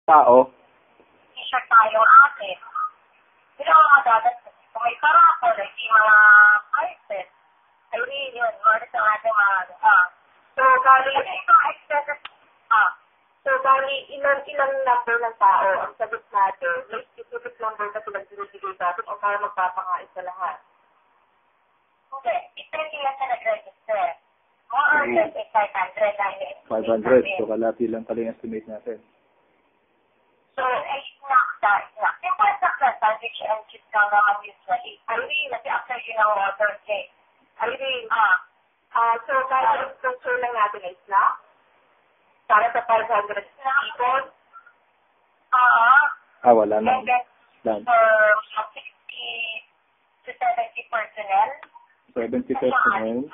tao. T-shirt tayo atin. Sila ang mga dadat. Kung may parapol, ay di mga prices. Ay rin yun. Mga sa ating mga So, bali, ilang number ng tao ang sagot natin? May specific number na silang binibigay natin o kaya magpapangait sa lahat? Okay. Depende yan sa nag-register. More or less, 500. 500. So, kalati lang pala yung estimate natin. So, ay snack. Simple snack na sandwich and chips lang naman usually. Irene, kasi after yun ang water cake. Irene, so, kaya sponsor lang natin ay snack? Para sa 500 people? Wala na. For 60 to 70 personnel. 70 personnel.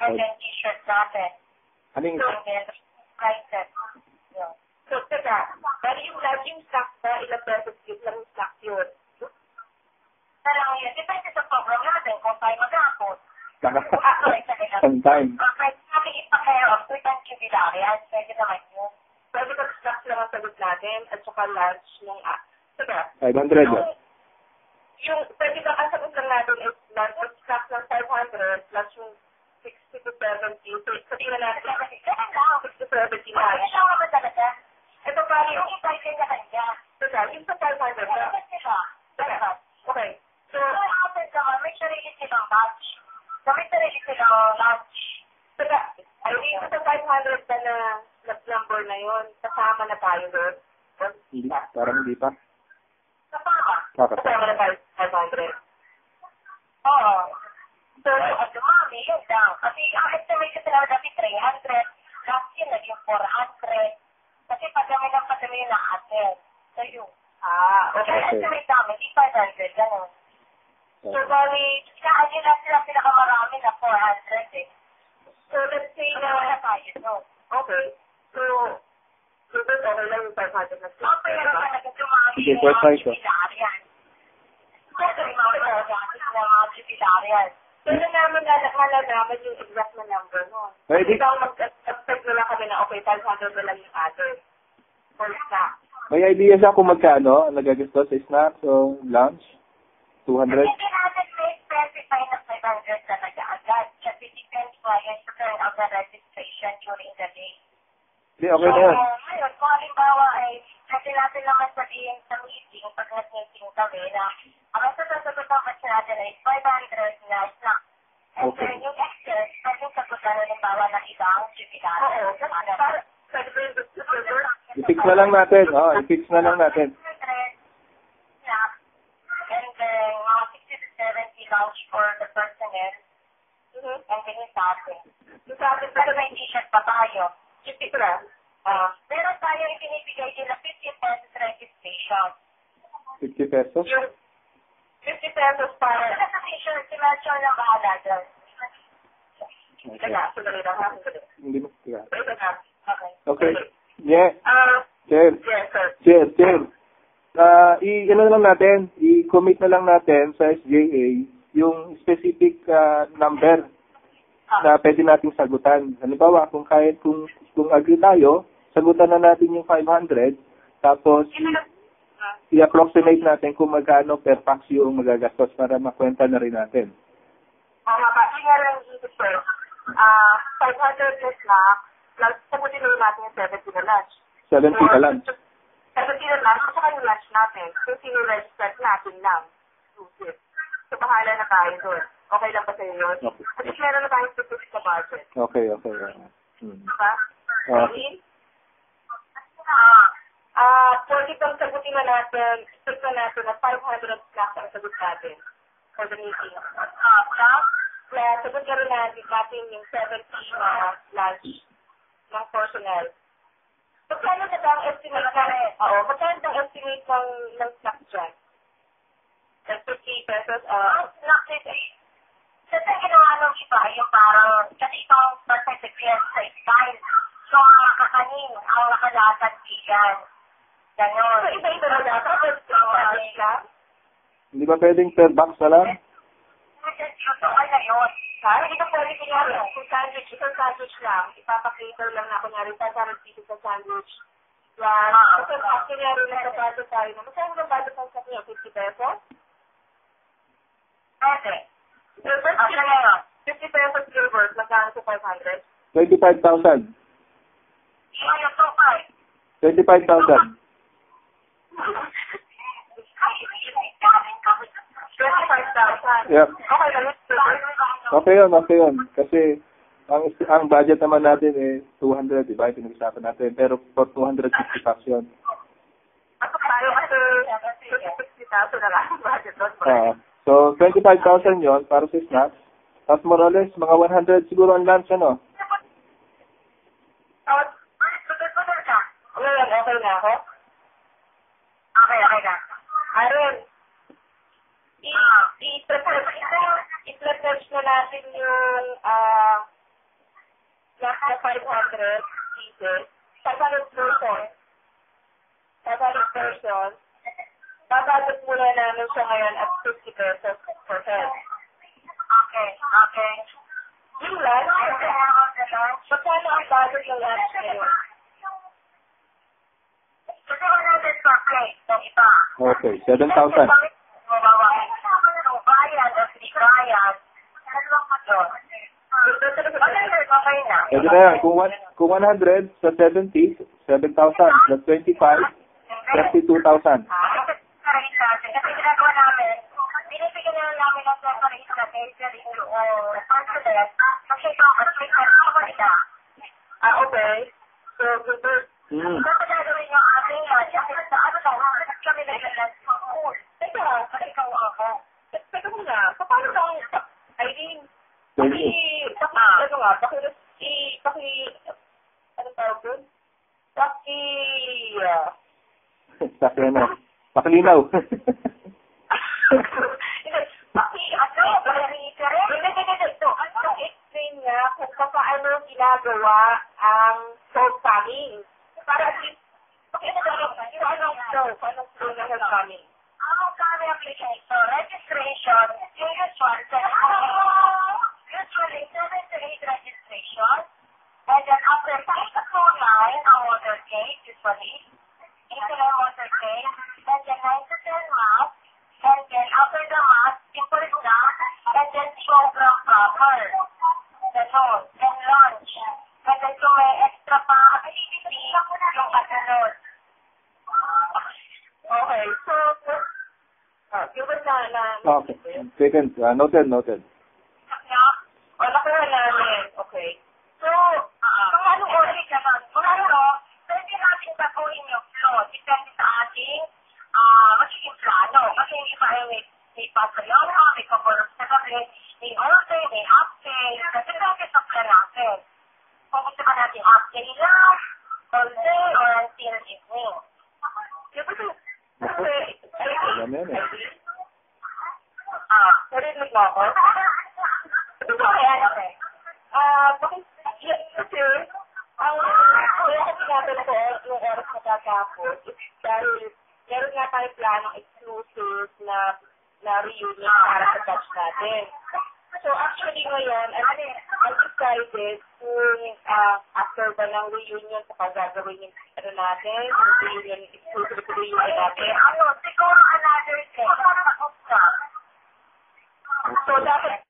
And then t-shirt natin. Aning? So, then, prices. Yeah. So, teka, bali yung laging snack na ilang pesos yun lang yung snack yun. Parang yun, depende sa program natin kung tayo mag-apos. Sometime. Kami ipa-care of 2 jubilarians, pwede naman yun. Pwede ka snack lang ang sagot natin at saka lunch ng teka. 500. Yung pwede ka ang sagot lang natin is lunch at snack ng 500 plus yung 60 to 70. So, sabihin na natin, 60 to 70 na. Ano siya nga ba talaga? Ito pari, yung ibay kayo na kanya. Teka, yung sa 500 na. Teka, okay. So, after ka, may sarili silang batch. May sarili silang lunch. Teka, ay dito sa 500 na number na yun, kasama na tayo doon. Hindi, parang hindi pa. Kasama na tayo sa 500. Oo. So, at dumami, yun lang. Kasi ang estimate kasi na dati 300, last year naging 400. Kasi padami yung na-atin. So, yun. Okay. Estimate namin, di 500, gano'n. So, bali, sila pinakamarami na 400 eh. So, let's say na wala tayo, no? Okay. So, okay lang yung 500 na sila. Okay, pero talaga dumami yung mga jubilarian. Kasi yung mga jubilarian. Pero naman malalaman yung exact na number nun. Pwede. Ikaw mag-expect na lang kami na okay, 500 na lang yung other. For snack. May idea siya kung magkano nagagastos sa snacks o lunch? 200? Hindi natin may specify na 500 talaga agad. Kasi depends pa yan sa turn of the registration during the day. Hindi, okay na yan. Ngayon, kung halimbawa ay kasi natin naman sabihin sa meeting, pag nag-meeting kami na ang sasagot ang match natin ay 500 na snack. And then yung extra, pwedeng sagutan halimbawa ng ibang jubilaran. Oo. I-fix na lang natin. I-fix na lang natin. Snack. And then, 60 to 70 lunch for the personnel. And then yung sa atin. Yung sa atin, pero may t-shirt pa tayo. 50 lang. Meron tayo itinibigay din na 50 pesos registration. 50 pesos? Yung 50 pesos para sa t-shirt, si Melchor na bahala dyan. Hindi mo. Okay. Yeah. Chair. Yes, sir. Chair. Ano na lang natin, i-commit na lang natin sa SJA yung specific number na pwede nating sagutan. Halimbawa, kung agree tayo, sagutan na natin yung 500, tapos i-approximate natin kung magkano per pax yung magagastos para makwenta na rin natin. Kasi nga lang dito, sir, 500 plus na, plus sagutin na natin yung 70 na lunch. 70 ka lang. 70 na lunch, at saka yung lunch natin. Yung sino-register natin lang. So, bahala na tayo doon. Okay lang ba sa inyo? Okay. Kasi meron na tayong specific sa budget. Okay. Diba? Pwede bang sagutin na natin, expect na natin na 500 snacks ang sagot natin for the meeting. Sagot na rin natin yung 70 na lunch ng personnel. Magkano na ba ang estimate magkano ang estimate ng snack dyan? 50 pesos, snack eh. Kasi ginawa nung iba, yung parang, kasi itong certificate sa style. So, ang nakakanin, ang nakalatag bigan. Ganon. So, iba-iba na dapat. Hindi ba pwedeng per box na lang? Okay na yun. Hindi ka pwede kunyari, kung isang sandwich lang, ipapakater lang na kunyari, 500 pieces sa sandwich. Yan. Kasi actually, rin na budget tayo. Masaya mo budget ng sa kanya? 50 pesos? Pwede. Gilbert, 50 pesos Gilbert. Magkano sa 500? 25,000. Ano to, 5? 25,000. 25,000. Yep. Okay, Okay yun. Kasi, ang budget naman natin eh 200, diba? Pinag-usapan natin. Pero for 250 bucks yun. Ako tayo kasi 50,000 na lang ang budget doon. So, 25,000 yun para sa snacks. Tapos more or less, mga 100 siguro ang lunch, ano? Okay na ako? Okay na. Aaron, i-pledge na natin yung last na 500 pieces. 500 person. Babagod muna namin siya ngayon at 50 pesos per head. Okay. Yung lunch, magkano ang budget ng lunch ngayon? Okay, 7,000. Pwede na yan. Kung 100 sa 70, 7,000 plus 25, 32,000. Kasi ginagawa namin, binibigyan na namin ng separate na bakery o consulate kasi ito ang okay. So, Gilbert, ito gagawin yung ating lunch kasi sa ano kami nag-lunch sa school. Teka, ikaw ako. Teka muna, paano kang Irene? Paklinaw. Explain nga kung paano ginagawa ang soap farming. Para paano flow na soap farming? Ang kami application, registration, usually 7 to 8 registration, and then after 5 to 9 ang water cake, usually, 8 to 9 water cake, and then 9 to 10 mass, and then after the mass, simple na, and then program proper. Ganon, and lunch. And then kung may extra pa, yung kasunod. Okay, so, given na Okay, taken. Noted. Wala ko na namin. Okay. So, kung anong oras naman, pwede natin baguhin yung flow. Depende sa ating magiging plano. Kasi yung iba ay may pasayawa, may kaborog sa gabi, may all day, may half day. Kasi depende sa plan natin. Kung gusto ka natin half day lang, all day, or until evening. Narinig mo ako? Okay. Kasi, ang kaya ko sinabi ko yung oras na tatapos dahil meron nga tayo planong exclusive na reunion para sa batch natin. So actually ngayon, I decided kung after ba ng reunion sa gagawin yung natin, yung reunion, exclusive reunion natin. Siguro another day. So dapat